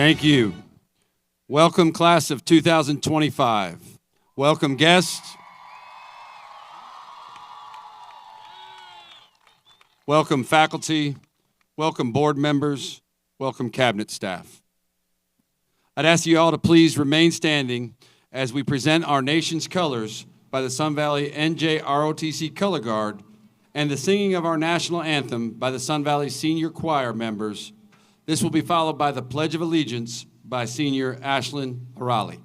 Thank you. Welcome, class of 2025. Welcome, guests. Welcome, faculty. Welcome, board members. Welcome, cabinet staff. I'd ask you all to please remain standing as we present our nation's colors by the Sun Valley NJROTC Color Guard and the singing of our national anthem by the Sun Valley Senior Choir members. This will be followed by the Pledge of Allegiance by Senior Ashlyn Harali.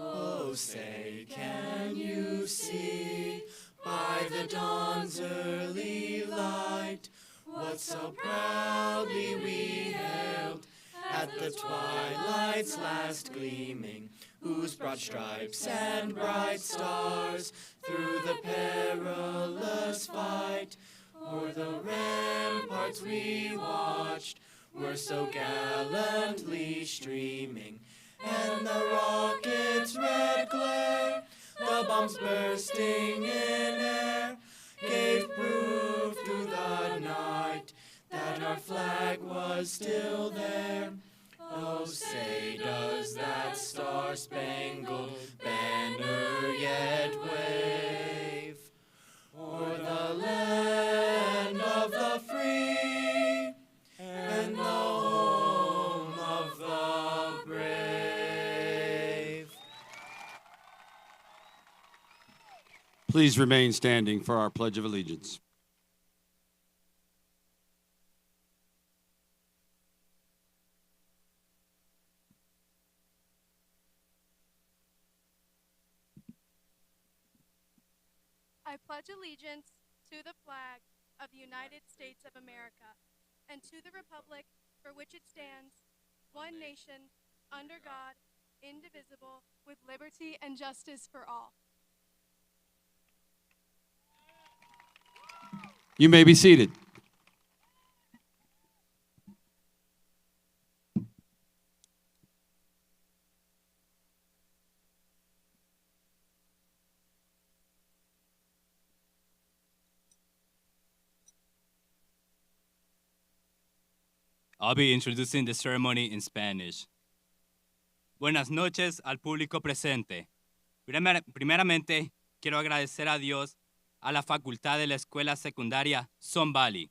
Oh, say, can you see by the dawn's early light what so proudly we hailed at the twilight's last gleaming, whose broad stripes and bright stars through the perilous fight o'er the ramparts we watched were so gallantly streaming, and the rocket's red glare, the bombs bursting in air, gave proof through the night that our flag was still there. Oh, say, does that star-spangled banner yet wave o'er the land of the free and the home of the brave? Please remain standing for our Pledge of Allegiance. I pledge allegiance to the flag of the United States of America and to the republic for which it stands, one nation, under God, indivisible, with liberty and justice for all. You may be seated. I'll be introducing the ceremony in Spanish. Buenas noches al público presente. Primeramente, quiero agradecer a Dios, a la facultad de la Escuela Secundaria Sun Valley,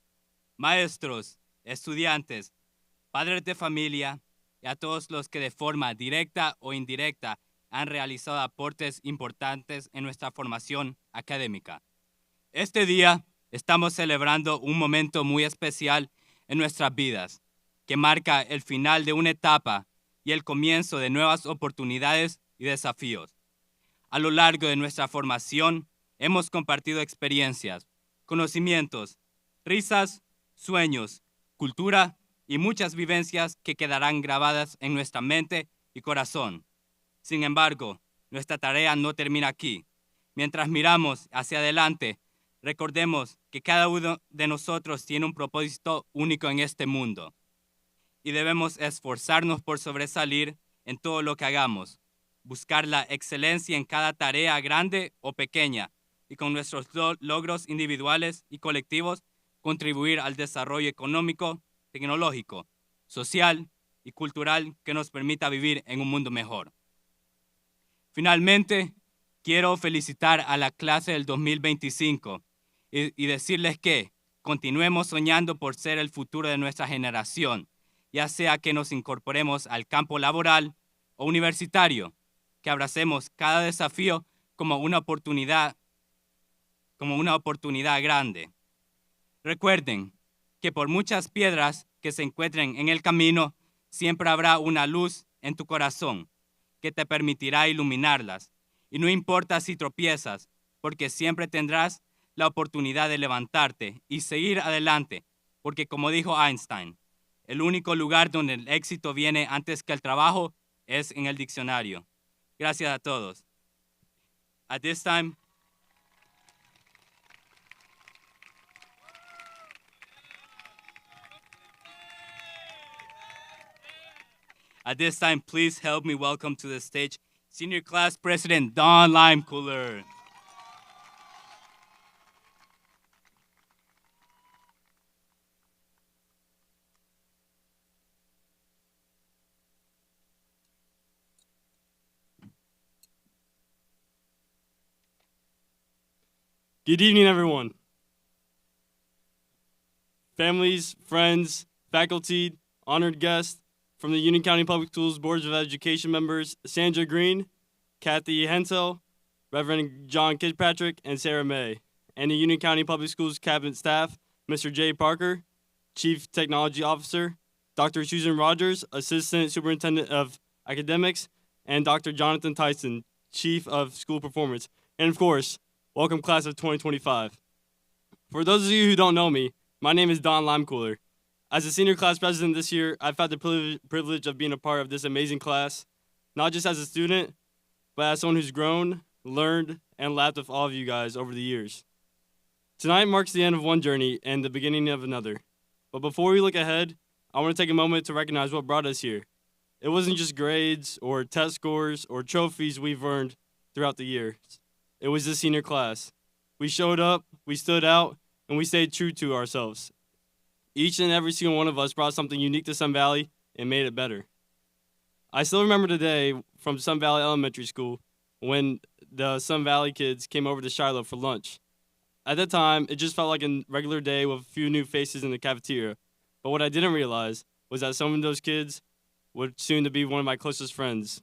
maestros, estudiantes, padres de familia y a todos los que de forma directa o indirecta han realizado aportes importantes en nuestra formación académica. Este día estamos celebrando un momento muy especial en nuestras vidas, que marca el final de una etapa y el comienzo de nuevas oportunidades y desafíos. A lo largo de nuestra formación, hemos compartido experiencias, conocimientos, risas, sueños, cultura y muchas vivencias que quedarán grabadas en nuestra mente y corazón. Sin embargo, nuestra tarea no termina aquí. Mientras miramos hacia adelante, recordemos que cada uno de nosotros tiene un propósito único en este mundo y debemos esforzarnos por sobresalir en todo lo que hagamos, buscar la excelencia en cada tarea grande o pequeña y con nuestros logros individuales y colectivos contribuir al desarrollo económico, tecnológico, social y cultural que nos permita vivir en un mundo mejor. Finalmente, quiero felicitar a la clase del 2025 y decirles que continuemos soñando por ser el futuro de nuestra generación, ya sea que nos incorporemos al campo laboral o universitario, que abracemos cada desafío como una oportunidad grande. Recuerden que por muchas piedras que se encuentren en el camino, siempre habrá una luz en tu corazón que te permitirá iluminarlas. Y no importa si tropiezas, porque siempre tendrás la oportunidad de levantarte y seguir adelante porque como dijo Einstein, el único lugar donde el éxito viene antes que el trabajo es en el diccionario. Gracias a todos. At this time, please help me welcome to the stage Senior Class President Don Limecooler. Good evening, everyone. Families, friends, faculty, honored guests from the Union County Public Schools Boards of Education members Sandra Green, Kathy Hensel, Reverend John Kirkpatrick, and Sarah May, and the Union County Public Schools Cabinet staff, Mr. Jay Parker, Chief Technology Officer, Dr. Susan Rogers, Assistant Superintendent of Academics, and Dr. Jonathan Tyson, Chief of School Performance, and of course, welcome class of 2025. For those of you who don't know me, my name is Don Limecooler. As a senior class president this year, I've had the privilege of being a part of this amazing class, not just as a student, but as someone who's grown, learned, and laughed with all of you guys over the years. Tonight marks the end of one journey and the beginning of another. But before we look ahead, I want to take a moment to recognize what brought us here. It wasn't just grades or test scores or trophies we've earned throughout the years. It was the senior class. We showed up, we stood out, and we stayed true to ourselves. Each and every single one of us brought something unique to Sun Valley and made it better. I still remember the day from Sun Valley Elementary School when the Sun Valley kids came over to Shiloh for lunch. At that time, it just felt like a regular day with a few new faces in the cafeteria. But what I didn't realize was that some of those kids would soon to be one of my closest friends.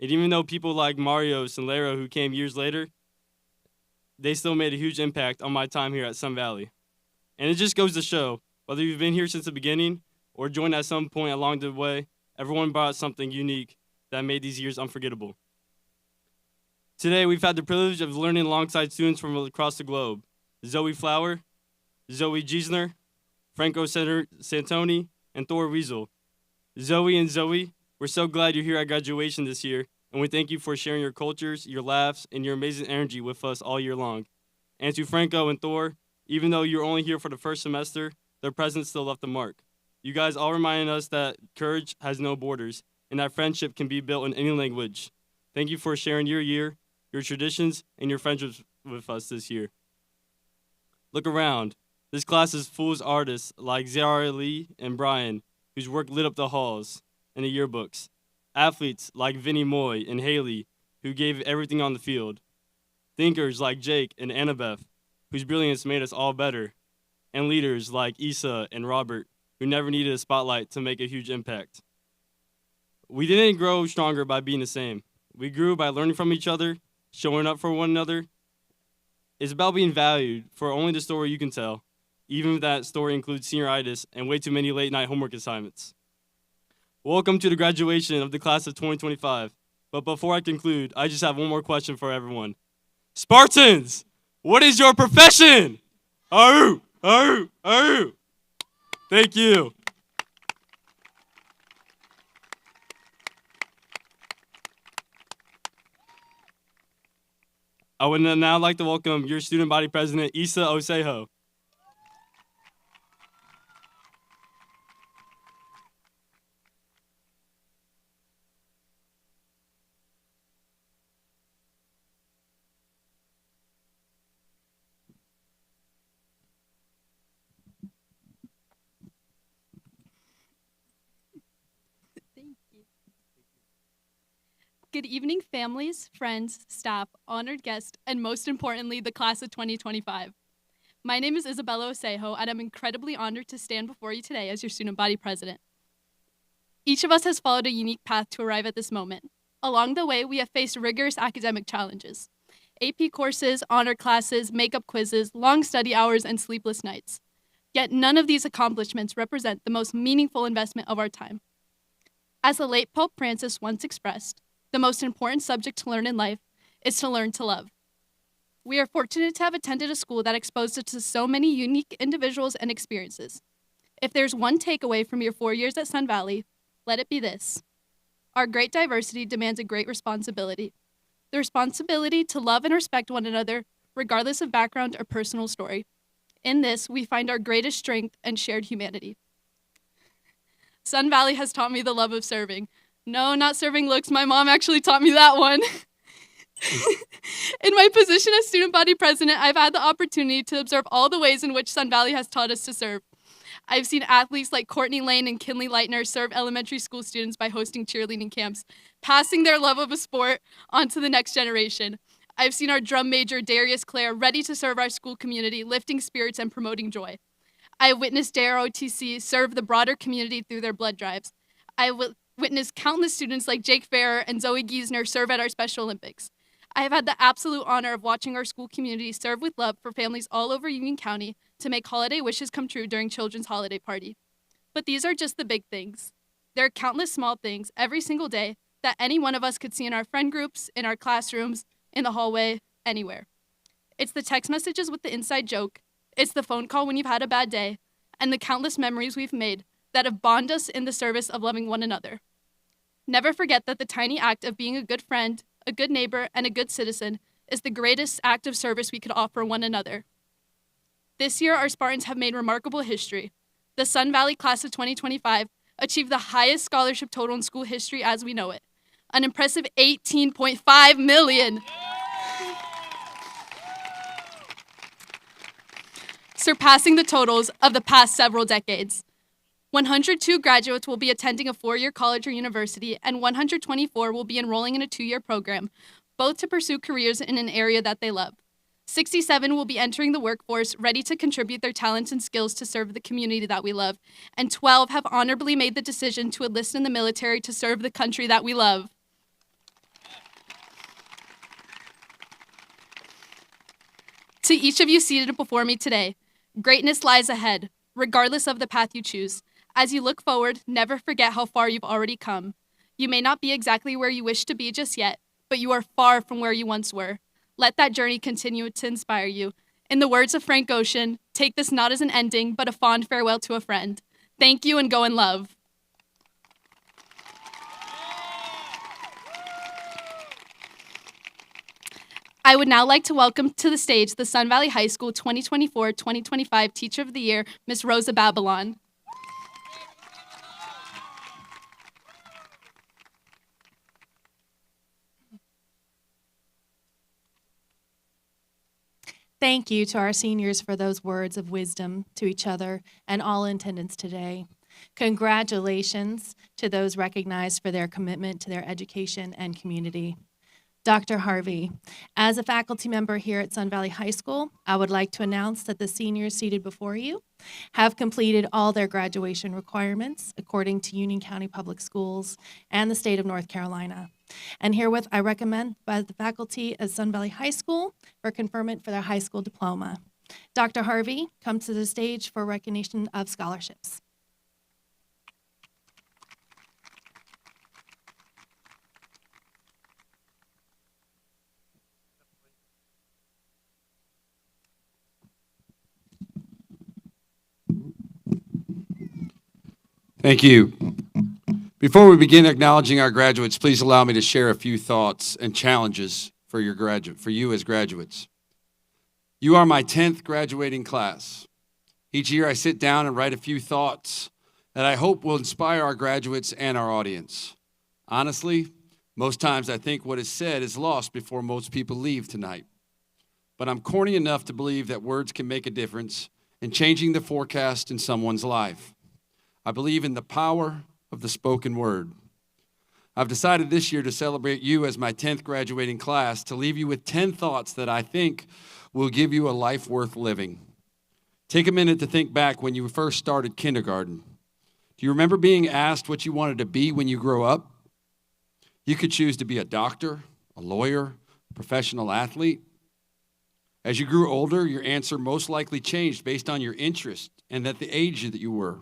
And even though people like Marios and Lero, who came years later, they still made a huge impact on my time here at Sun Valley. And it just goes to show, whether you've been here since the beginning or joined at some point along the way, everyone brought something unique that made these years unforgettable. Today, we've had the privilege of learning alongside students from across the globe. Zoe Flower, Zoe Giesner, Franco Santoni, and Thor Wiesel. Zoe and Zoe, we're so glad you're here at graduation this year, and we thank you for sharing your cultures, your laughs, and your amazing energy with us all year long. And to Franco and Thor, even though you're only here for the first semester, their presence still left a mark. You guys all reminded us that courage has no borders, and that friendship can be built in any language. Thank you for sharing your year, your traditions, and your friendships with us this year. Look around. This class is full of artists like Zara Lee and Brian, whose work lit up the halls and the yearbooks. Athletes like Vinnie Moy and Haley, who gave everything on the field. Thinkers like Jake and Annabeth, whose brilliance made us all better. And leaders like Issa and Robert, who never needed a spotlight to make a huge impact. We didn't grow stronger by being the same. We grew by learning from each other, showing up for one another. It's about being valued for only the story you can tell, even if that story includes senioritis and way too many late-night homework assignments. Welcome to the graduation of the class of 2025. But before I conclude, I just have one more question for everyone. Spartans, what is your profession? Thank you. I would now like to welcome your student body president, Issa Osejo. Good evening, families, friends, staff, honored guests, and most importantly, the class of 2025. My name is Isabella Osejo, and I'm incredibly honored to stand before you today as your student body president. Each of us has followed a unique path to arrive at this moment. Along the way, we have faced rigorous academic challenges, AP courses, honor classes, makeup quizzes, long study hours, and sleepless nights. Yet none of these accomplishments represent the most meaningful investment of our time. As the late Pope Francis once expressed, the most important subject to learn in life is to learn to love. We are fortunate to have attended a school that exposed us to so many unique individuals and experiences. If there's one takeaway from your 4 years at Sun Valley, let it be this. Our great diversity demands a great responsibility. The responsibility to love and respect one another, regardless of background or personal story. In this, we find our greatest strength and shared humanity. Sun Valley has taught me the love of serving. No, not serving looks. My mom actually taught me that one. In my position as student body president, I've had the opportunity to observe all the ways in which Sun Valley has taught us to serve. I've seen athletes like Courtney Lane and Kinley Leitner serve elementary school students by hosting cheerleading camps, passing their love of a sport on to the next generation. I've seen our drum major, Darius Clare, ready to serve our school community, lifting spirits and promoting joy. I have witnessed DROTC serve the broader community through their blood drives. I have witnessed countless students like Jake Farrer and Zoe Giesner serve at our Special Olympics. I have had the absolute honor of watching our school community serve with love for families all over Union County to make holiday wishes come true during Children's Holiday Party. But these are just the big things. There are countless small things every single day that any one of us could see in our friend groups, in our classrooms, in the hallway, anywhere. It's the text messages with the inside joke, it's the phone call when you've had a bad day, and the countless memories we've made that have bonded us in the service of loving one another. Never forget that the tiny act of being a good friend, a good neighbor, and a good citizen is the greatest act of service we could offer one another. This year, our Spartans have made remarkable history. The Sun Valley class of 2025 achieved the highest scholarship total in school history as we know it, an impressive $18.5 million. Surpassing the totals of the past several decades. 102 graduates will be attending a 4-year college or university, and 124 will be enrolling in a 2-year program, both to pursue careers in an area that they love. 67 will be entering the workforce, ready to contribute their talents and skills to serve the community that we love, and 12 have honorably made the decision to enlist in the military to serve the country that we love. To each of you seated before me today, greatness lies ahead, regardless of the path you choose. As you look forward, never forget how far you've already come. You may not be exactly where you wish to be just yet, but you are far from where you once were. Let that journey continue to inspire you. In the words of Frank Ocean, take this not as an ending, but a fond farewell to a friend. Thank you and go in love. I would now like to welcome to the stage the Sun Valley High School 2024-2025 Teacher of the Year, Ms. Rosa Babylon. Thank you to our seniors for those words of wisdom to each other and all in attendance today. Congratulations to those recognized for their commitment to their education and community. Dr. Harvey, as a faculty member here at Sun Valley High School, I would like to announce that the seniors seated before you have completed all their graduation requirements according to Union County Public Schools and the state of North Carolina. And herewith, I recommend by the faculty of Sun Valley High School for conferment for their high school diploma. Dr. Harvey, come to the stage for recognition of scholarships. Thank you. Before we begin acknowledging our graduates, please allow me to share a few thoughts and challenges for you as graduates. You are my 10th graduating class. Each year I sit down and write a few thoughts that I hope will inspire our graduates and our audience. Honestly, most times I think what is said is lost before most people leave tonight. But I'm corny enough to believe that words can make a difference in changing the forecast in someone's life. I believe in the power of the spoken word. I've decided this year to celebrate you as my 10th graduating class, to leave you with 10 thoughts that I think will give you a life worth living. Take a minute to think back when you first started kindergarten. Do you remember being asked what you wanted to be when you grow up? You could choose to be a doctor, a lawyer, a professional athlete. As you grew older, your answer most likely changed based on your interest and at the age that you were.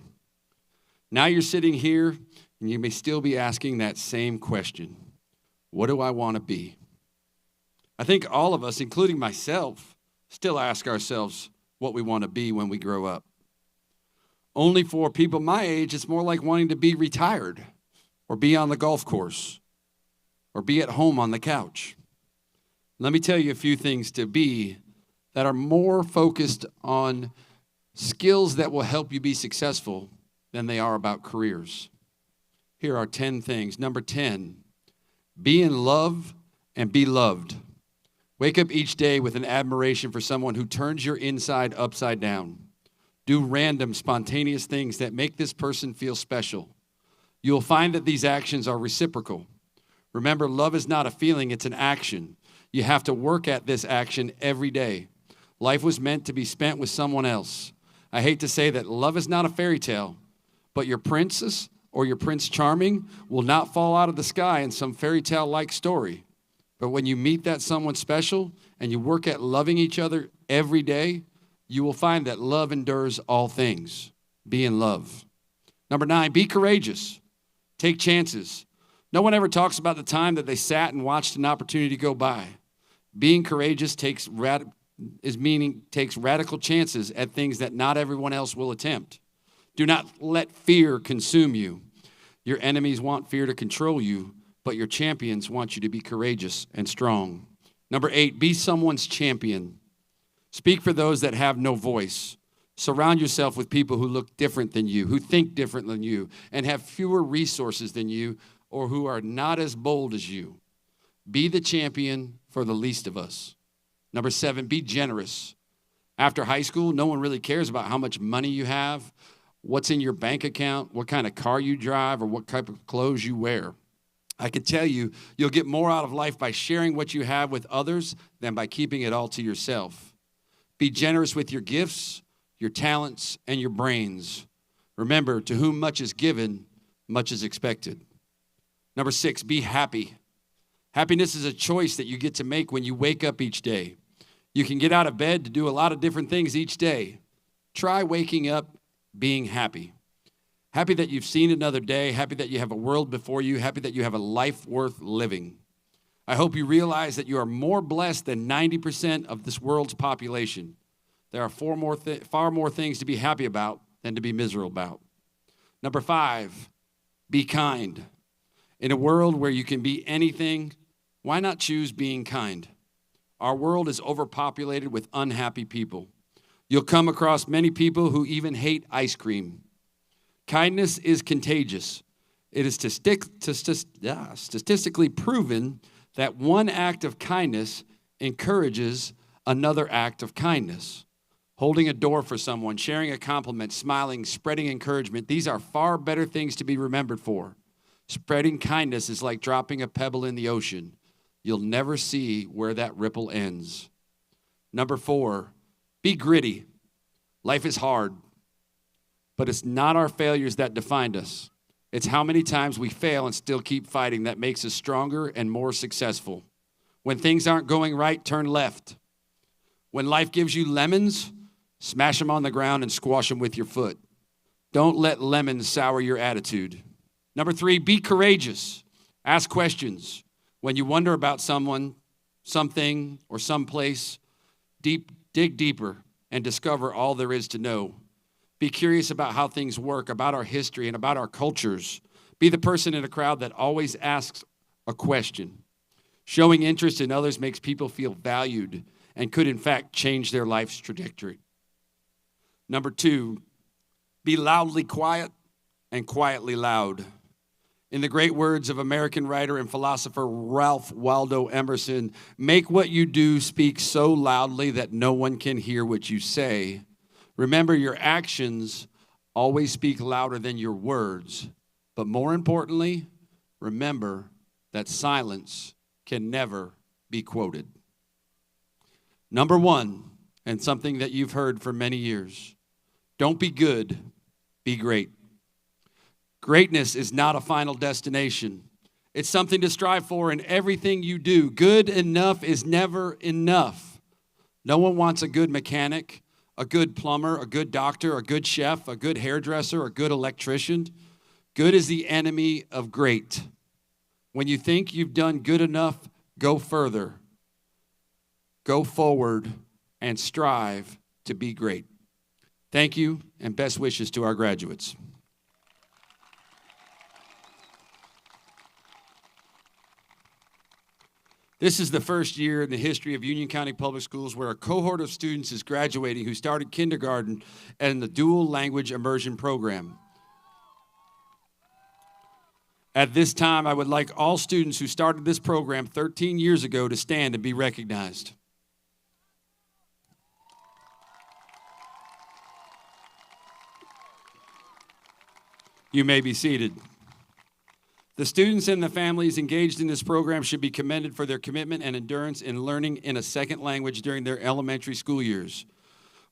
Now you're sitting here, and you may still be asking that same question. What do I want to be? I think all of us, including myself, still ask ourselves what we want to be when we grow up. Only for people my age, it's more like wanting to be retired or be on the golf course or be at home on the couch. Let me tell you a few things to be that are more focused on skills that will help you be successful than they are about careers. Here are 10 things. Number 10, be in love and be loved. Wake up each day with an admiration for someone who turns your inside upside down. Do random, spontaneous things that make this person feel special. You'll find that these actions are reciprocal. Remember, love is not a feeling, it's an action. You have to work at this action every day. Life was meant to be spent with someone else. I hate to say that love is not a fairy tale, but your princess or your Prince Charming will not fall out of the sky in some fairy tale-like story. But when you meet that someone special and you work at loving each other every day, you will find that love endures all things. Be in love. Number 9, be courageous. Take chances. No one ever talks about the time that they sat and watched an opportunity go by. Being courageous takes radical chances at things that not everyone else will attempt. Do not let fear consume you. Your enemies want fear to control you, but your champions want you to be courageous and strong. Number 8, be someone's champion. Speak for those that have no voice. Surround yourself with people who look different than you, who think different than you, and have fewer resources than you, or who are not as bold as you. Be the champion for the least of us. Number 7, be generous. After high school, no one really cares about how much money you have, what's in your bank account, what kind of car you drive, or what type of clothes you wear. I can tell you, you'll get more out of life by sharing what you have with others than by keeping it all to yourself. Be generous with your gifts, your talents, and your brains. Remember, to whom much is given, much is expected. Number 6, be happy. Happiness is a choice that you get to make when you wake up each day. You can get out of bed to do a lot of different things each day. Try waking up being happy. Happy that you've seen another day, happy that you have a world before you, happy that you have a life worth living. I hope you realize that you are more blessed than 90% of this world's population. There are far more things to be happy about than to be miserable about. Number 5, be kind. In a world where you can be anything, why not choose being kind? Our world is overpopulated with unhappy people. You'll come across many people who even hate ice cream. Kindness is contagious. It is statistically proven that one act of kindness encourages another act of kindness. Holding a door for someone, sharing a compliment, smiling, spreading encouragement, these are far better things to be remembered for. Spreading kindness is like dropping a pebble in the ocean. You'll never see where that ripple ends. Number 4, be gritty. Life is hard, but it's not our failures that define us. It's how many times we fail and still keep fighting that makes us stronger and more successful. When things aren't going right, turn left. When life gives you lemons, smash them on the ground and squash them with your foot. Don't let lemons sour your attitude. Number 3, be courageous. Ask questions. When you wonder about someone, something, or someplace, dig deeper and discover all there is to know. Be curious about how things work, about our history, and about our cultures. Be the person in a crowd that always asks a question. Showing interest in others makes people feel valued and could, in fact, change their life's trajectory. Number 2, be loudly quiet and quietly loud. In the great words of American writer and philosopher Ralph Waldo Emerson, make what you do speak so loudly that no one can hear what you say. Remember, your actions always speak louder than your words. But more importantly, remember that silence can never be quoted. Number 1, and something that you've heard for many years, don't be good, be great. Greatness is not a final destination. It's something to strive for in everything you do. Good enough is never enough. No one wants a good mechanic, a good plumber, a good doctor, a good chef, a good hairdresser, a good electrician. Good is the enemy of great. When you think you've done good enough, go further. Go forward and strive to be great. Thank you, and best wishes to our graduates. This is the first year in the history of Union County Public Schools where a cohort of students is graduating who started kindergarten and the dual language immersion program. At this time, I would like all students who started this program 13 years ago to stand and be recognized. You may be seated. The students and the families engaged in this program should be commended for their commitment and endurance in learning in a second language during their elementary school years.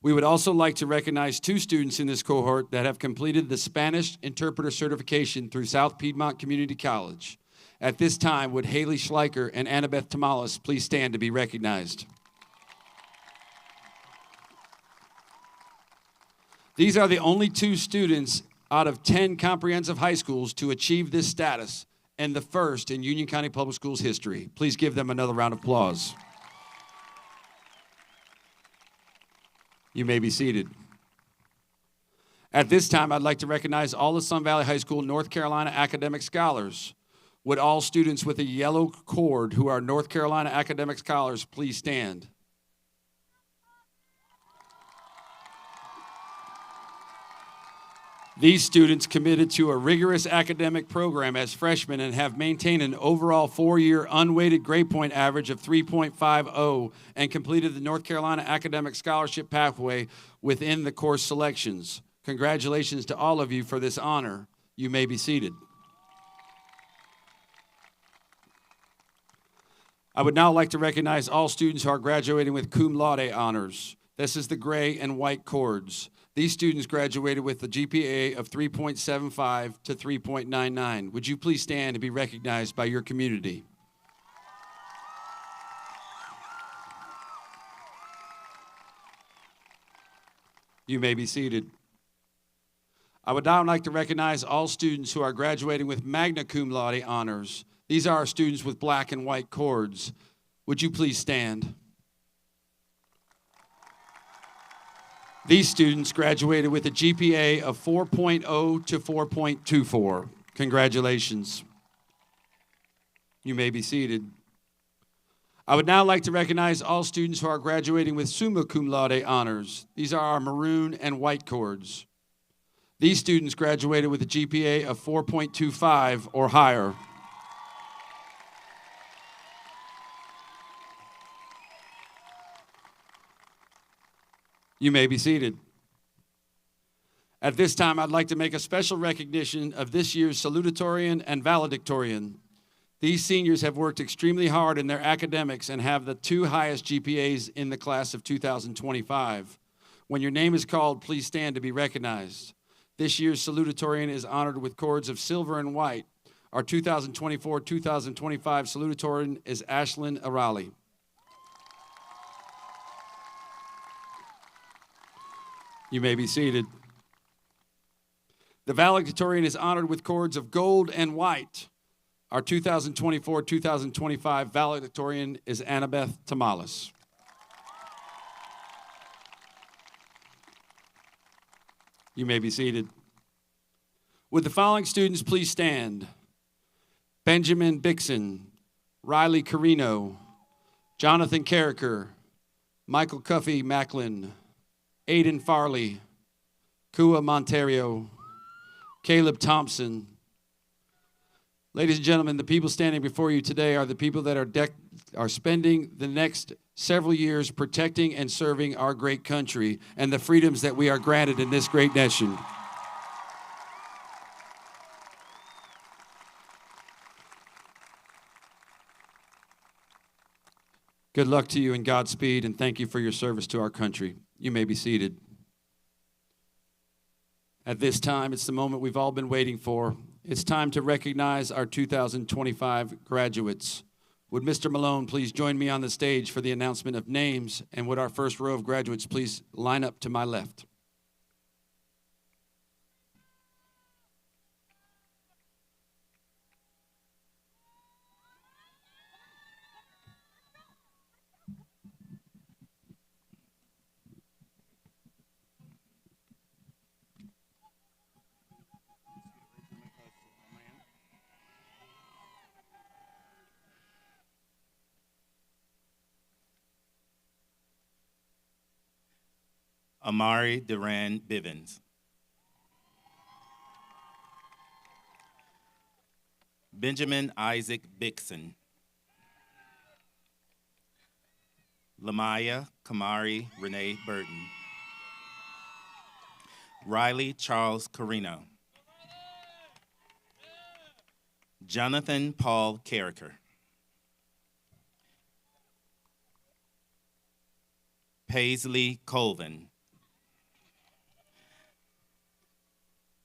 We would also like to recognize 2 students in this cohort that have completed the Spanish interpreter certification through South Piedmont Community College. At this time, would Haley Schleicher and Annabeth Tamales please stand to be recognized? These are the only 2 students out of 10 comprehensive high schools to achieve this status, and the first in Union County Public Schools history. Please give them another round of applause. You may be seated. At this time, I'd like to recognize all the Sun Valley High School North Carolina academic scholars. Would all students with a yellow cord who are North Carolina academic scholars please stand? These students committed to a rigorous academic program as freshmen and have maintained an overall 4-year unweighted grade point average of 3.50 and completed the North Carolina Academic Scholarship Pathway within the course selections. Congratulations to all of you for this honor. You may be seated. I would now like to recognize all students who are graduating with cum laude honors. This is the gray and white cords. These students graduated with a GPA of 3.75 to 3.99. Would you please stand and be recognized by your community? You may be seated. I would now like to recognize all students who are graduating with magna cum laude honors. These are our students with black and white cords. Would you please stand? These students graduated with a GPA of 4.0 to 4.24. Congratulations. You may be seated. I would now like to recognize all students who are graduating with summa cum laude honors. These are our maroon and white cords. These students graduated with a GPA of 4.25 or higher. You may be seated. At this time, I'd like to make a special recognition of this year's salutatorian and valedictorian. These seniors have worked extremely hard in their academics and have the 2 highest GPAs in the class of 2025. When your name is called, please stand to be recognized. This year's salutatorian is honored with cords of silver and white. Our 2024-2025 salutatorian is Ashlyn Arali. You may be seated. The valedictorian is honored with cords of gold and white. Our 2024-2025 valedictorian is Annabeth Tamales. You may be seated. Would the following students please stand? Benjamin Bixon, Riley Carino, Jonathan Carricker, Michael Cuffey Macklin, Aiden Farley, Kua Monterio, Caleb Thompson. Ladies and gentlemen, the people standing before you today are the people that are spending the next several years protecting and serving our great country and the freedoms that we are granted in this great nation. Good luck to you and Godspeed, and thank you for your service to our country. You may be seated. At this time, it's the moment we've all been waiting for. It's time to recognize our 2025 graduates. Would Mr. Malone please join me on the stage for the announcement of names, and would our first row of graduates please line up to my left? Amari Duran Bivens. Benjamin Isaac Bixson. Lamaya Kamari Renee Burton. Riley Charles Carino. Jonathan Paul Carricker. Paisley Colvin.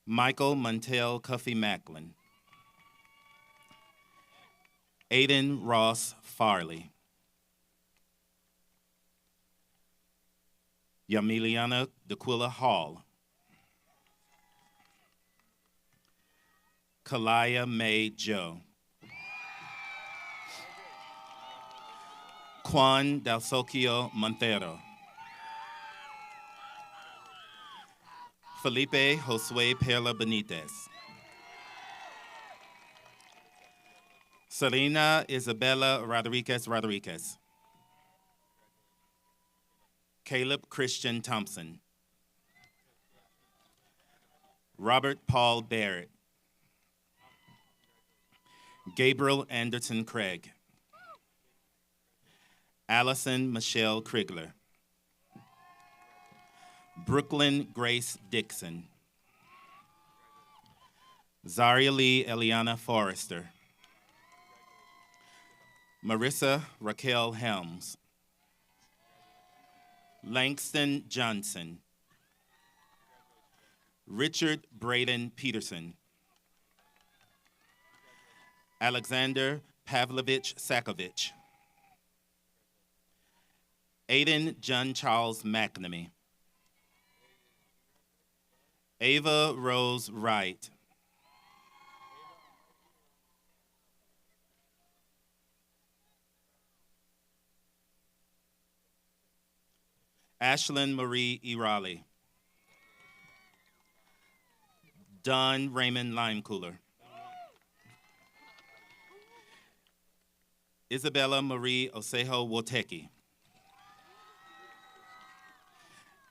Michael Montel Cuffy Macklin. Aiden Ross Farley. Yamiliana Daquila Hall. Kalaya May Joe. Juan Dalsocio Montero. Felipe Josue Perla Benitez. Selena Isabella Rodriguez. Caleb Christian Thompson. Robert Paul Barrett. Gabriel Anderson Craig. Allison Michelle Krigler. Brooklyn Grace Dixon. Zaria Lee Eliana Forrester. Marissa Raquel Helms. Langston Johnson. Richard Braden Peterson. Alexander Pavlovich Sakovich. Aiden John Charles McNamee. Ava Rose Wright. Ashlyn Marie Irali. Don Raymond Limecooler. Isabella Marie Osejo Woteki.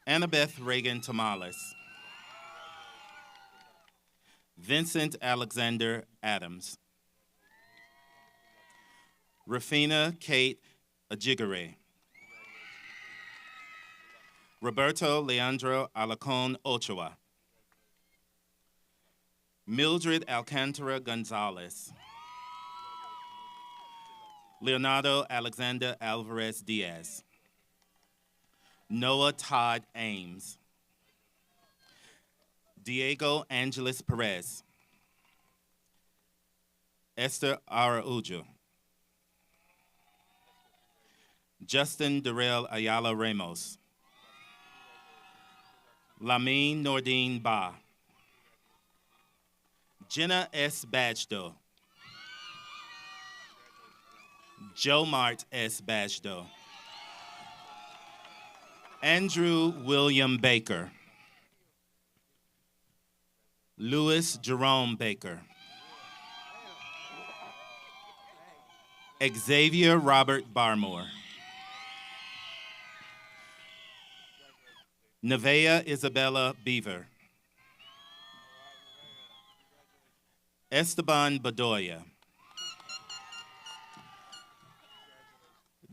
Annabeth Reagan Tamales. Vincent Alexander Adams. Rafina Kate Ajigare. Roberto Leandro Alacon Ochoa. Mildred Alcantara Gonzalez. Leonardo Alexander Alvarez Diaz. Noah Todd Ames. Diego Angeles Perez. Esther Araujo. Justin Darrell Ayala Ramos. Lamine Nordine Ba. Jenna S. Bajdo. Joe Mart S. Bajdo. Andrew William Baker. Louis Jerome Baker. Xavier Robert Barmore. Nevea Isabella Beaver. Esteban Bedoya.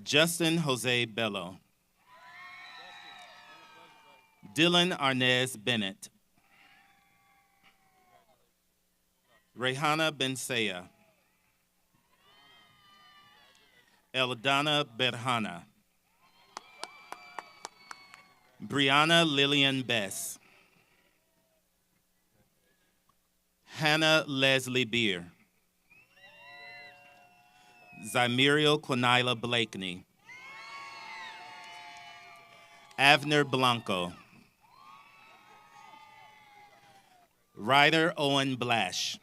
Justin Jose Bello. Dylan Arnez Bennett. Rehana Bensaya. Eldana Berhana. Brianna Lillian Bess. Hannah Leslie Beer. Zymerio Quinila Blakeney. Avner Blanco. Ryder Owen Blash.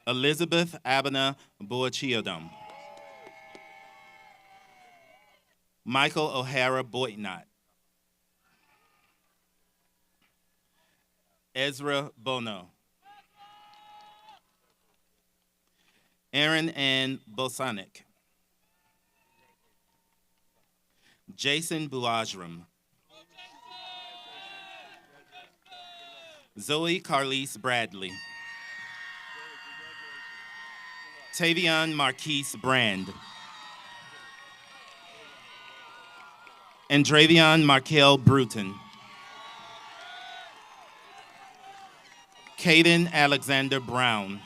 Elizabeth Abena Boachiodum. Michael O'Hara Boitnott. Ezra Bono. Aaron Ann Bosanic. Jason Buajram. Zoe Carlise Bradley. Tavion Marquise Brand. Andravion Markel Bruton. Caden Alexander Brown.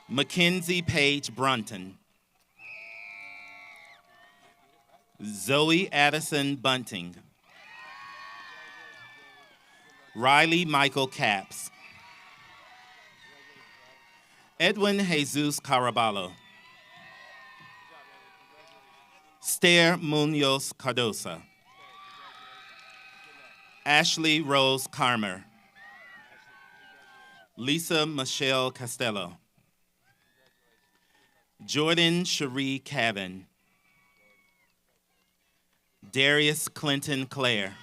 Mackenzie Page Brunton. Zoe Addison Bunting. Riley Michael Capps. Edwin Jesus Caraballo. Stair Munoz Cardosa. Ashley Rose Carmer. Lisa Michelle Costello. Jordan Cherie Cavan. Darius Clinton Clare.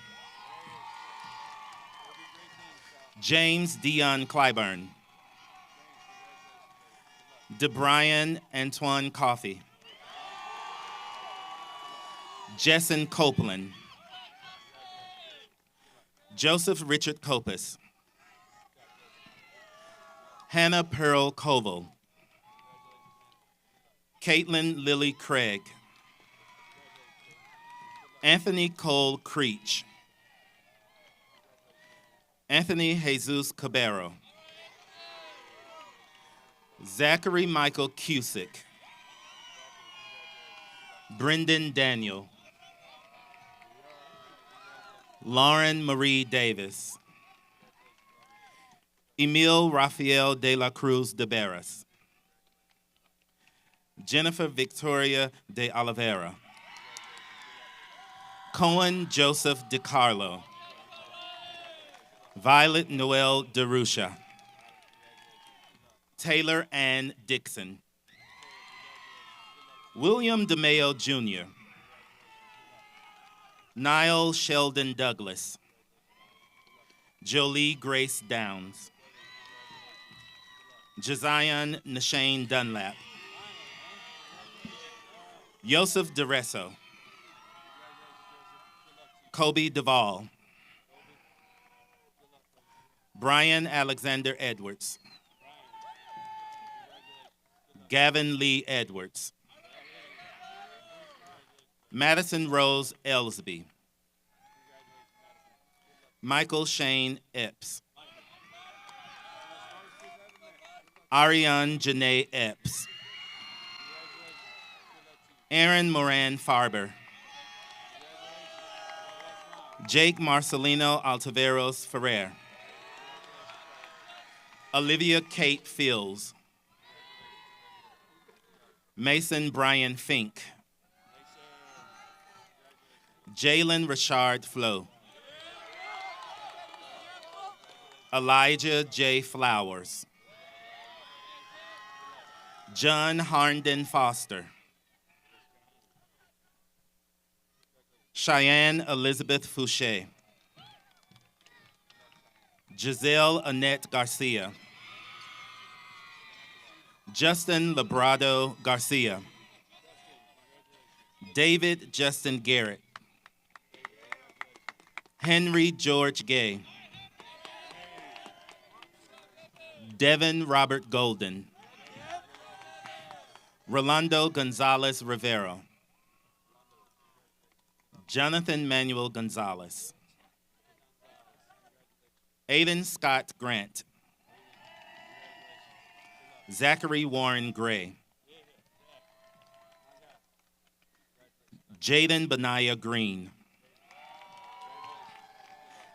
James Dion Clyburn. DeBrian Antoine Coffey. Jessen Copeland. Joseph Richard Copus. Hannah Pearl Koval. Caitlin Lily Craig. Anthony Cole Creech. Anthony Jesus Cabero. Zachary Michael Cusick. Brendan Daniel. Lauren Marie Davis. Emil Rafael de la Cruz de Barras. Jennifer Victoria de Oliveira. Cohen Joseph DiCarlo. Violet Noel DeRusha. Taylor Ann Dixon. William DeMeo Jr. Niall Sheldon Douglas. Jolie Grace Downs. Josiah Nashane Dunlap. Joseph DeResso. Kobe Duvall. Brian Alexander Edwards. Gavin Lee Edwards. Madison Rose Ellsby. Michael Shane Epps. Ariane Janae Epps. Aaron Moran Farber. Jake Marcelino Altaveros Ferrer. Olivia Kate Fields. Mason Brian Fink. Jalen Richard Flo. Elijah J. Flowers. John Harnden Foster. Cheyenne Elizabeth Fouché. Giselle Annette Garcia. Justin Labrado Garcia. David Justin Garrett. Henry George Gay. Devin Robert Golden. Rolando Gonzalez Rivero. Jonathan Manuel Gonzalez. Aiden Scott Grant. Zachary Warren Gray. Jaden Benaya Green.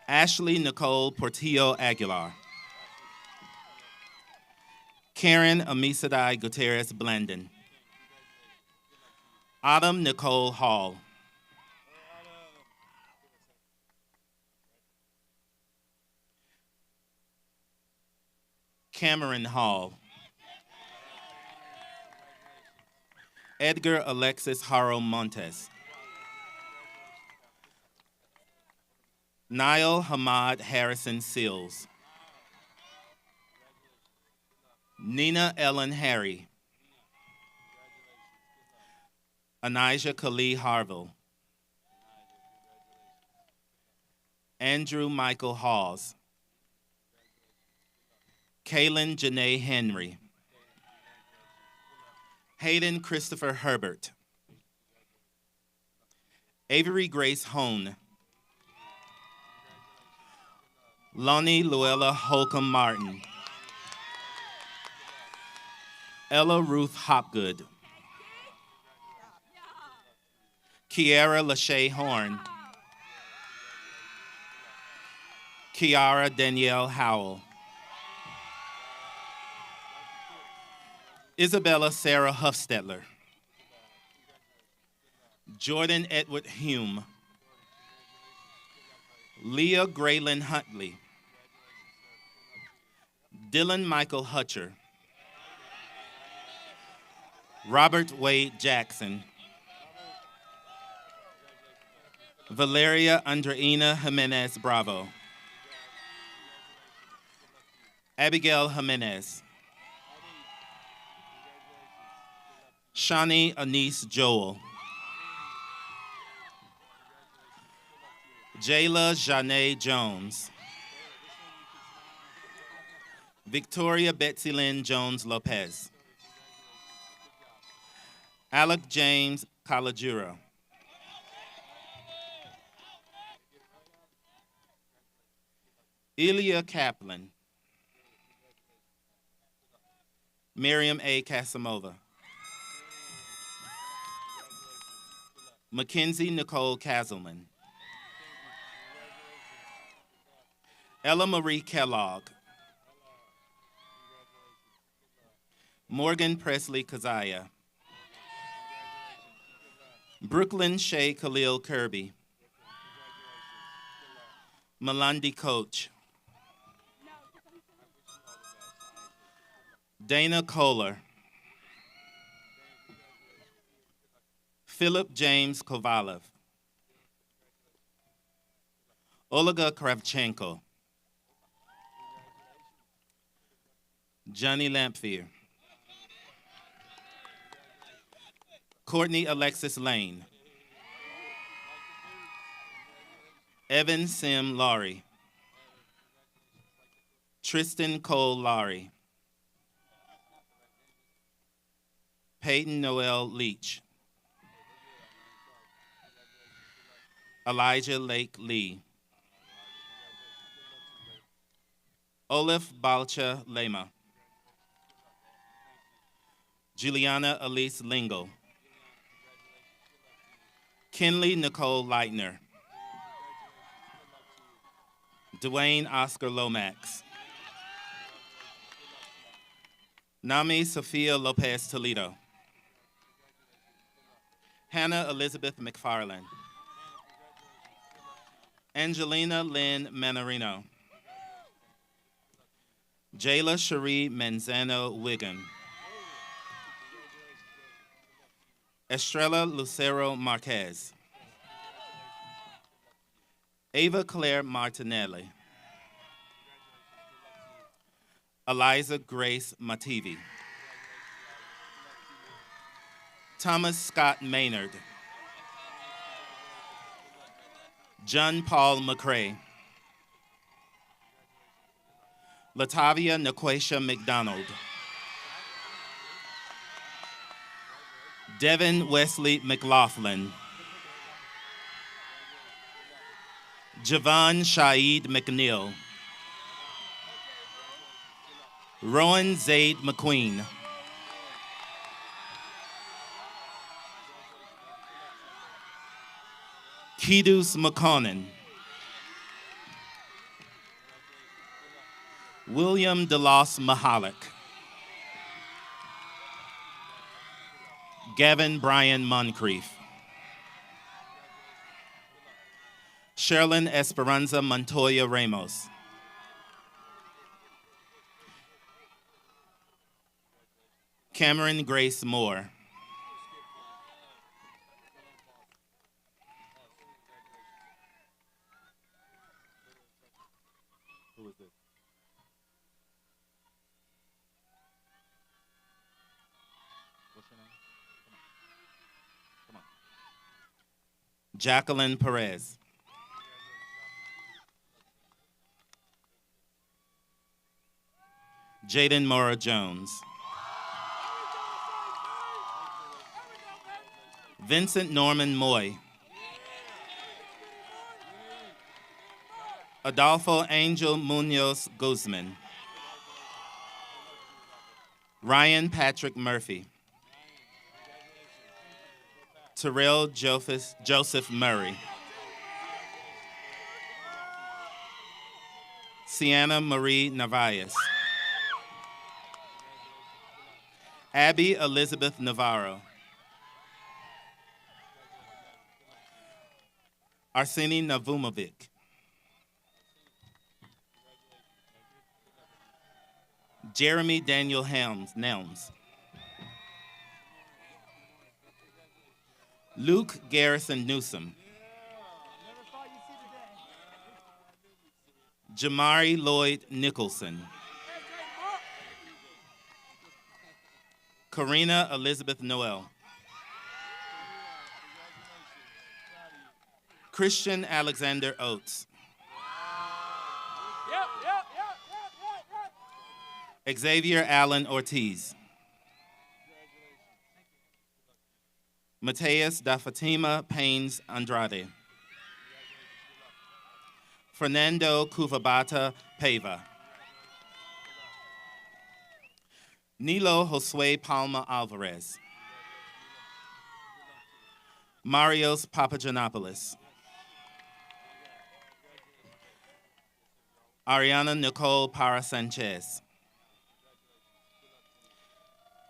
Ashley Nicole Portillo Aguilar. Karen Amisadai Gutierrez Blendon. Autumn Nicole Hall. Cameron Hall. Edgar Alexis Haro Montes. Niall Hamad Harrison Sills. Nina Ellen Harry. Anijah Khalil Harville. Andrew Michael Halls. Kaylin Janae Henry. Hayden Christopher Herbert. Avery Grace Hone. Lonnie Luella Holcomb Martin. Ella Ruth Hopgood. Kiara Lachey Horn. Kiara Danielle Howell. Isabella Sarah Huffstetler. Jordan Edward Hume. Leah Graylin Huntley. Dylan Michael Hutcher. Robert Wade Jackson. Valeria Andreina Jimenez Bravo. Abigail Jimenez. Shani Anise Joel. Jayla Janae Jones. Victoria Betsy Lynn Jones Lopez. Alec James Calajura. Ilya Kaplan. Miriam A. Casamova. Mackenzie Nicole Castleman. Ella Marie Kellogg. Morgan Presley Kazaya. Brooklyn Shea Khalil Kirby. Melandi Coach. Dana Kohler. Philip James Kovalev. Olga Kravchenko. Johnny Lamphere. Courtney Alexis Lane. Evan Sim Laurie. Tristan Cole Laurie. Peyton Noel Leach. Elijah Lake Lee. Olaf Balcha Lema. Juliana Elise Lingle. Kinley Nicole Leitner. Dwayne Oscar Lomax. Nami Sophia Lopez Toledo. Hannah Elizabeth McFarland. Angelina Lynn Manarino. Jayla Cherie Manzano Wiggin. Estrella Lucero Marquez. Ava Claire Martinelli. Eliza Grace Mativi. Thomas Scott Maynard. John Paul McCrae. Latavia Naquesha McDonald. Devin Wesley McLaughlin. Javon Shaid McNeil. Rowan Zaid McQueen. Kidus McConan. William DeLoss Mahalik. Gavin Brian Moncrief. Sherilyn Esperanza Montoya Ramos. Cameron Grace Moore. Who is this? What's your name? Come on. Jacqueline Perez. Jaden Mora Jones. Vincent Norman Moy. Adolfo Angel Munoz Guzman. Ryan Patrick Murphy. Terrell Joseph Murray. Sienna Marie Narvaez. Abby Elizabeth Navarro. Arseny Navumovic. Jeremy Daniel Nelms. Luke Garrison Newsom. Jamari Lloyd Nicholson. Karina Elizabeth Noel. Christian Alexander Oates. Xavier Allen Ortiz. Mateus da Fatima Paines Andrade. Fernando Cuvabata Pava. Nilo Josue Palma Alvarez. Marios Papagiannopoulos. Ariana Nicole Para Sanchez.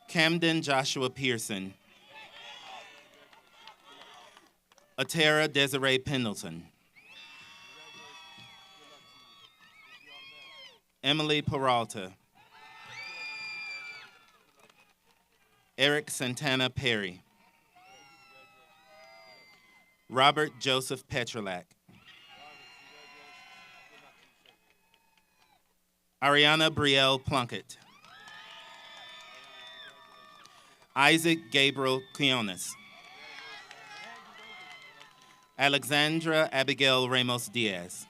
Camden Joshua Pearson. Atera Desiree Pendleton. Emily Peralta. Eric Santana Perry. Robert Joseph Petrolak. Ariana Brielle Plunkett. Isaac Gabriel Quiones. Alexandra Abigail Ramos Diaz.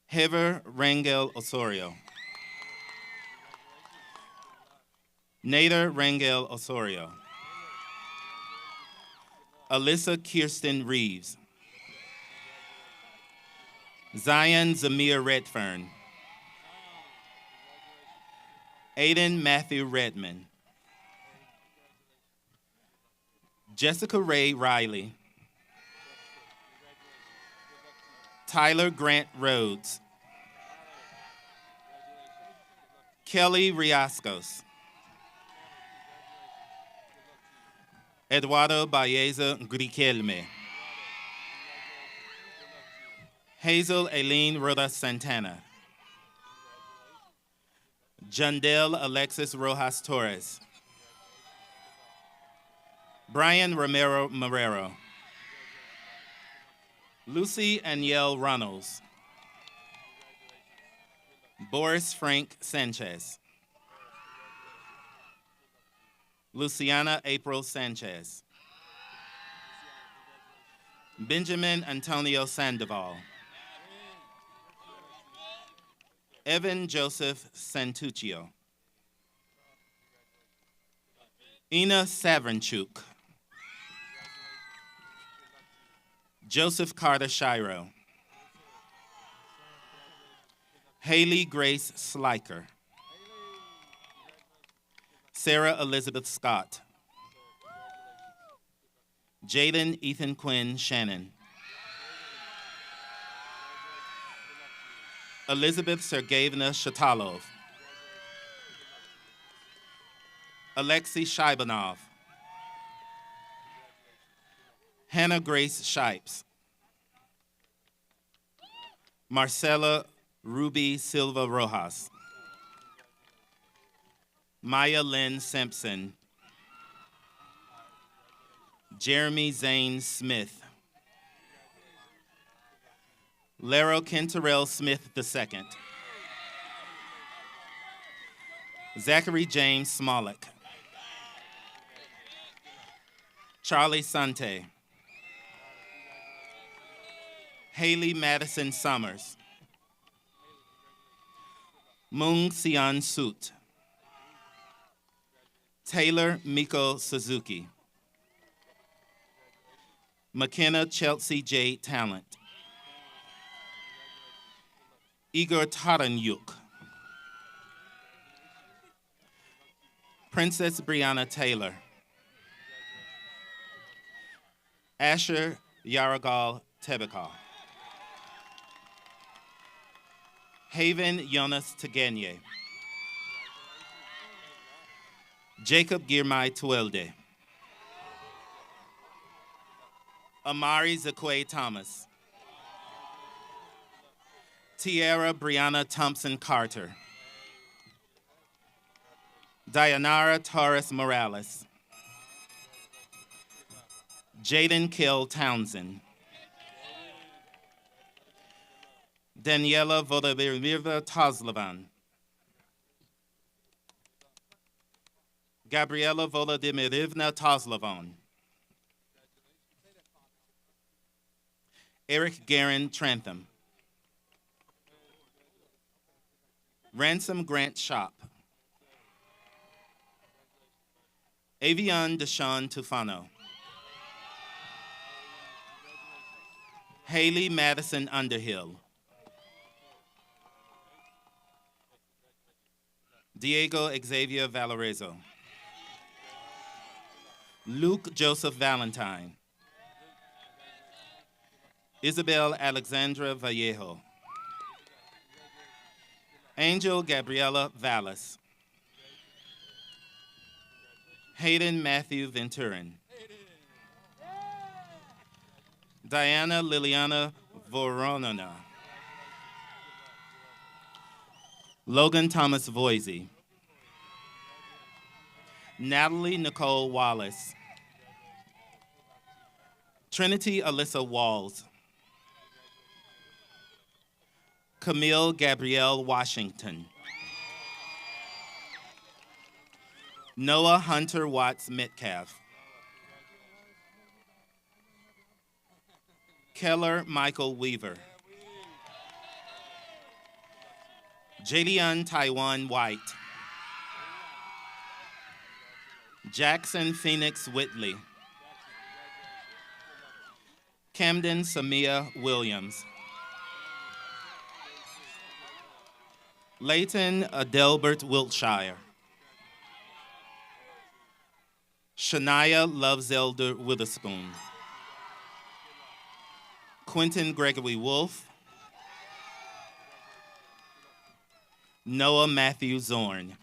Heather Rangel Osorio. Nader Rangel Osorio. Alyssa Kirsten Reeves. Zion Zamir Redfern. Aiden Matthew Redman. Jessica Ray Riley. Tyler Grant Rhodes. Kelly Riascos. Eduardo Baeza Griquelme. Hazel Aileen Roda Santana. Jandel Alexis Rojas Torres. Brian Romero Marrero. Lucy Aniel Runnels. Boris Frank Sanchez. Luciana April Sanchez. Benjamin Antonio Sandoval. Evan Joseph Santuccio. Ina Savranchuk. Joseph Carter Shiro. Haley Grace Sliker. Sarah Elizabeth Scott. Jaden Ethan Quinn Shannon. Elizabeth Sergeyevna Shatalov. Alexei Shaibanov. Hannah Grace Shipes. Marcela Ruby Silva Rojas. Maya Lynn Simpson. Jeremy Zane Smith. Laro Kenterell Smith II. Zachary James Smollett. Charlie Sante. Haley Madison Summers. Moon Sion Soot. Taylor Miko Suzuki. McKenna Chelsea J. Talent. Igor Taranyuk. Princess Brianna Taylor. Asher Yaragal Tebekal. Haven Jonas Tegenye. Jacob Girmay Tuelde. Amari Zakwe Thomas. Tiara Brianna Thompson Carter. Dayanara Torres Morales. Jaden Kill Townsend. Daniela Vodomirva Tozlovan. Gabriela Volodymyrivna Tozlovon. Eric Garin Trantham. Ransom Grant Shop. Avion Deshawn Tufano. Haley Madison Underhill. Diego Xavier Valarezo. Luke Joseph Valentine. Isabel Alexandra Vallejo. Angel Gabriela Vallis. Hayden Matthew Venturin. Diana Liliana Voronina. Logan Thomas Voisey. Natalie Nicole Wallace. Trinity Alyssa Walls. Camille Gabrielle Washington. Noah Hunter Watts Metcalf. Keller Michael Weaver. Jadian Taiwan White. Jackson Phoenix Whitley. Camden Samia Williams. Leighton Adelbert Wiltshire. Shania Lovezelder Witherspoon. Quentin Gregory Wolf. Noah Matthew Zorn.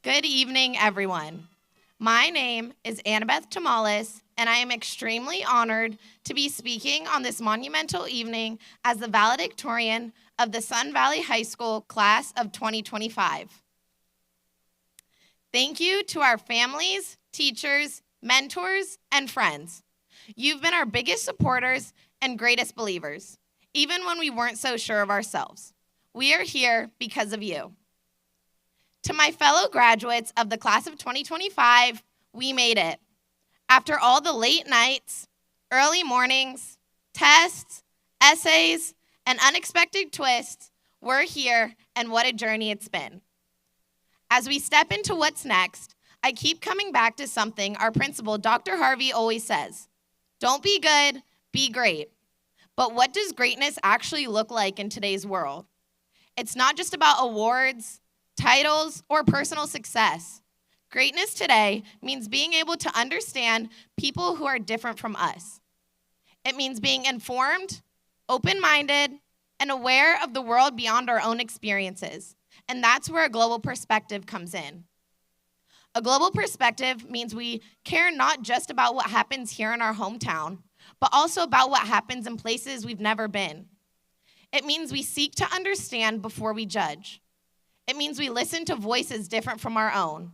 Good evening, everyone. My name is Annabeth Tamales, and I am extremely honored to be speaking on this monumental evening as the valedictorian of the Sun Valley High School class of 2025. Thank you to our families, teachers, mentors, and friends. You've been our biggest supporters and greatest believers, even when we weren't so sure of ourselves. We are here because of you. To my fellow graduates of the class of 2025, we made it. After all the late nights, early mornings, tests, essays, and unexpected twists, we're here, and what a journey it's been. As we step into what's next, I keep coming back to something our principal, Dr. Harvey, always says. Don't be good, Be great. But what does greatness actually look like in today's world? It's not just about awards, titles, or personal success. Greatness today means being able to understand people who are different from us. It means being informed, open-minded, and aware of the world beyond our own experiences. And that's where a global perspective comes in. A global perspective means we care not just about what happens here in our hometown, but also about what happens in places we've never been. It means we seek to understand before we judge. It means we listen to voices different from our own.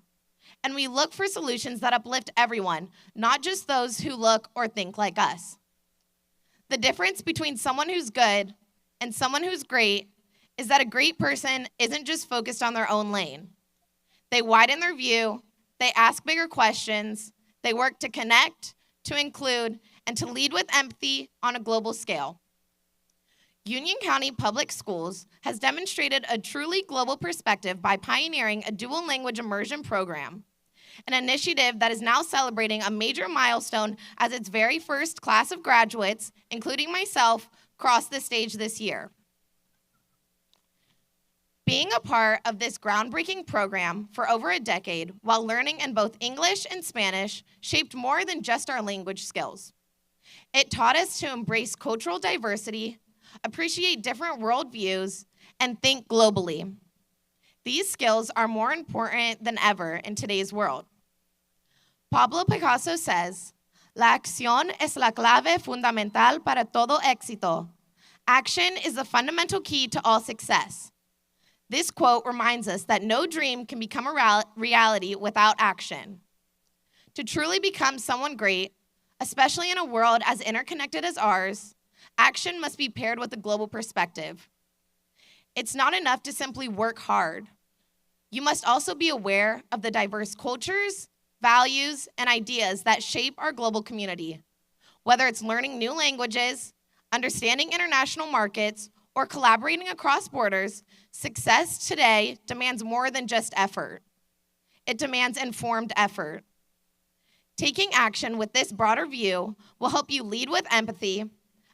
And we look for solutions that uplift everyone, not just those who look or think like us. The difference between someone who's good and someone who's great is that a great person isn't just focused on their own lane. They widen their view, they ask bigger questions, they work to connect, to include, and to lead with empathy on a global scale. Union County Public Schools has demonstrated a truly global perspective by pioneering a dual language immersion program, an initiative that is now celebrating a major milestone as its very first class of graduates, including myself, crossed the stage this year. Being a part of this groundbreaking program for over a decade while learning in both English and Spanish shaped more than just our language skills. It taught us to embrace cultural diversity, appreciate different worldviews, and think globally. These skills are more important than ever in today's world. Pablo Picasso says, "La acción es la clave fundamental para todo éxito." Action is the fundamental key to all success. This quote reminds us that no dream can become a reality without action. To truly become someone great, especially in a world as interconnected as ours, action must be paired with a global perspective. It's not enough to simply work hard. You must also be aware of the diverse cultures, values, and ideas that shape our global community. Whether it's learning new languages, understanding international markets, or collaborating across borders, success today demands more than just effort. It demands informed effort. Taking action with this broader view will help you lead with empathy,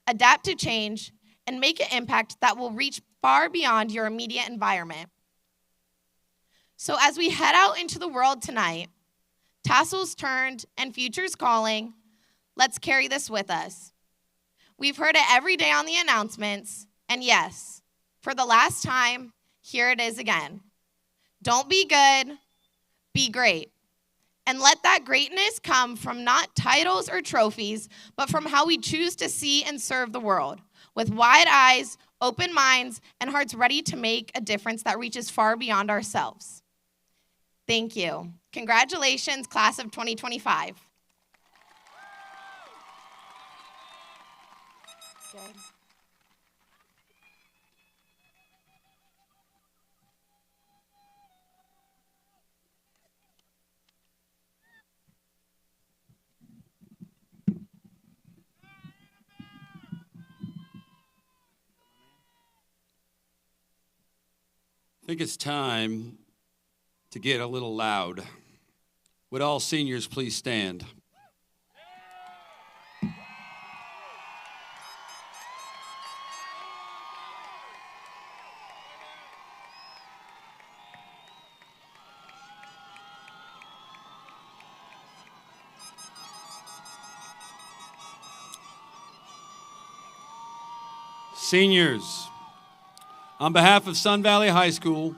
adapt to change, and make an impact that will reach far beyond your immediate environment. So as we head out into the world tonight, tassels turned and futures calling, let's carry this with us. We've heard it every day on the announcements, and yes, for the last time, here it is again. Don't be good, be great. And let that greatness come from not titles or trophies, but from how we choose to see and serve the world, with wide eyes, open minds, and hearts ready to make a difference that reaches far beyond ourselves. Thank you. Congratulations, class of 2025. Good. I think it's time to get a little loud. Would all seniors please stand? Seniors, on behalf of Sun Valley High School,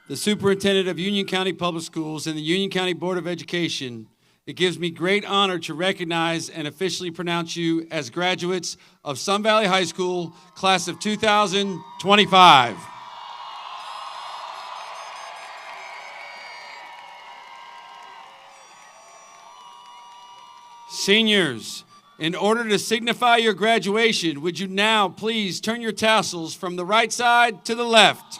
the Superintendent of Union County Public Schools, and the Union County Board of Education, it gives me great honor to recognize and officially pronounce you as graduates of Sun Valley High School, class of 2025. Seniors, in order to signify your graduation, would you now please turn your tassels from the right side to the left?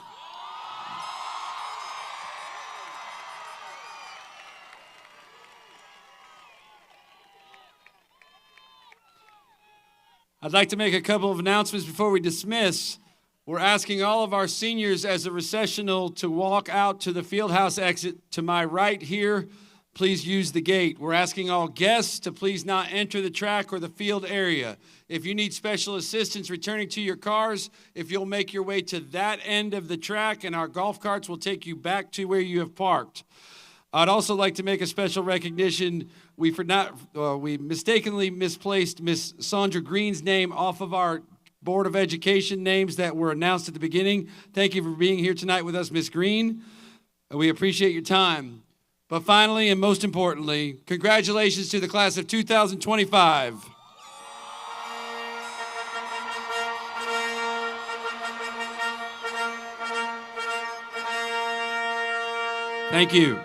I'd like to make a couple of announcements before we dismiss. We're asking all of our seniors as a recessional to walk out to the fieldhouse exit to my right here. please use the gate. We're asking all guests to please not enter the track or the field area. If you need special assistance returning to your cars, if you'll make your way to that end of the track, and our golf carts will take you back to where you have parked. I'd also like to make a special recognition. We mistakenly misplaced Miss Sandra Green's name off of our Board of Education names that were announced at the beginning. Thank you for being here tonight with us, Miss Green. We appreciate your time. But finally, and most importantly, congratulations to the class of 2025. Thank you.